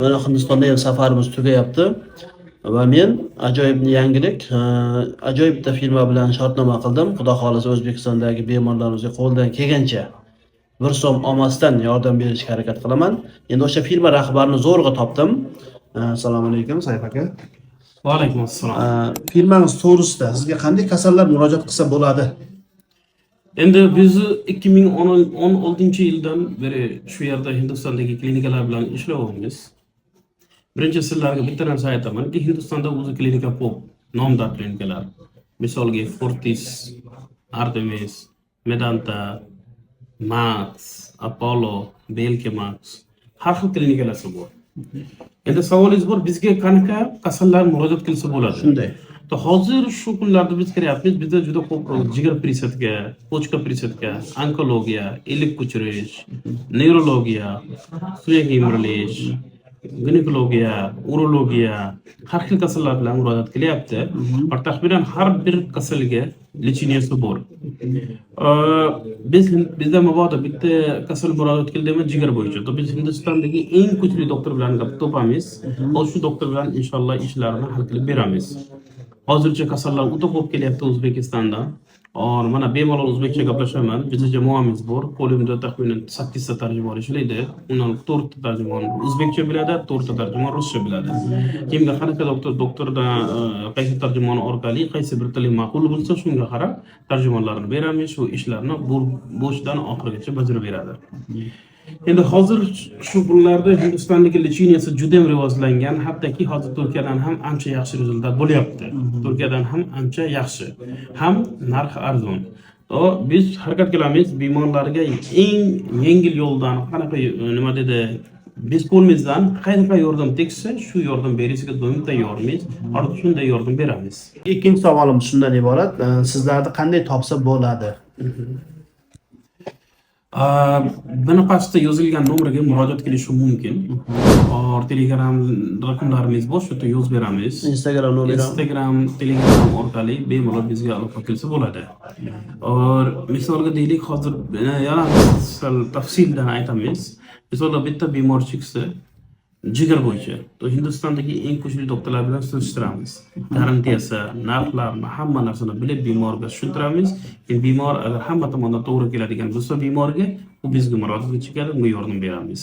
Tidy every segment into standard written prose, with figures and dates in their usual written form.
Mana Hindistonda ham safarimiz tugayapti va men ajoyib yangilik, ajoyib bitta firma bilan shartnoma qildim. Xudo xolisa O'zbekistondagi bemorlarimizga qo'ldan kelgancha 1 so'm olmasdan yordam berishga harakat qilaman. Endi o'sha firma rahbarini zo'rg'a topdim. Assalomu alaykum, Saif aka. Va alaykum assalom. Firmangiz to'g'risida sizga qanday kasallar murojaat qilsa bo'ladi? Endi biz 2016-yildan beri shu yerda Hindistondagi klinikalar bilan ishlayapmiz. Birinchi sizlarga bitta narsa aytamanki, Hindistonda o'zi klinika ko'p, nomdor klinikalar. Misolga Fortis, Artemis, Medanta, Max, Apollo, Belke Max, har xil klinikalar bor. Endi savolingiz bor, bizga qanaqa kasallar murojaat qilsa bo'ladi? Shunday. Hozir shu kunlarda biz kiryapmiz, bizda juda ko'p jigar prisetga, pochka prisetga, onkologiya, ellik ko'chirish, neurologiya, suyak yemirilish, ginekologiya, urologiya, har xil kasallar bilan murojaat qilyapti. Taxminan har bir kasalga lecheniyasi bor. Bizda mabodo bitta kasal murojaat qildimi jigar bo'yicha. Biz Hindistondagi eng kuchli doktor bilan topamiz. Shu doktor bilan inshaalloh ishlarni hal qilib beramiz. Hozircha kasallar o'ta ko'p kelyapti O'zbekistonda. Mana bemalol o'zbekcha gaplashaman. Bizda jamoamiz bor. Qo'limda taxminan 8 ta tarjimon ishlaydi. Undan 4 ta tarjimon o'zbekcha biladi, 4 ta tarjimon ruscha biladi. Kimga qanaqa doktordan qaysi tarjimon orqali qaysi bir tili ma'qul bo'lsa, shunga qarab tarjimonlarni beramiz. Shu ishlarni boshdan oxirigacha bajarib beradi. Endi hozir shu kunlarda Hindistondagi lecheniyasi juda ham rivojlangan, hattoki hozir Turkiyadan ham ancha yaxshi rezultat bo'lyapti. Turkiyadan ham ancha yaxshi, ham narx arzon. Biz harakat qilamiz bemorlarga eng yengil yo'ldan qanaqa nima dedi, biz qo'limizdan qanaqa yordam tegsa, shu yordam berishga doim tayyormiz. Hozir shunday yordam beramiz. Ikkinchi savolim shundan iborat, sizlarni qanday topsa bo'ladi? Buni pastda yozilgan nomerga murojaat qilish mumkin. Telegram raqamlarimiz bor, shu yerda yozib beramiz. Instagram, Telegram orqali bemalol bizga aloqa qilsa bo'ladi. Misolga deylik, hozir yana tafsildan aytamiz. Misolda bitta bemor chiqsa, jigar bo'yicha Hindistondagi eng kuchli doktorlar bilan surishtiramiz. Garantiyasi, narxlarni, hamma narsani bilib bemorga tushuntiramiz. Bemor agar hamma tomondan to'g'ri keladigan bo'lsa, bemorga u bizga murojaat qiladi, unga yordam beramiz.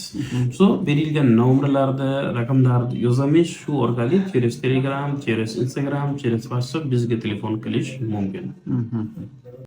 Berilgan nomerlarda, raqamlarni yozamiz, shu orqali через Telegram, через Instagram, через WhatsApp bizga telefon qilish mumkin.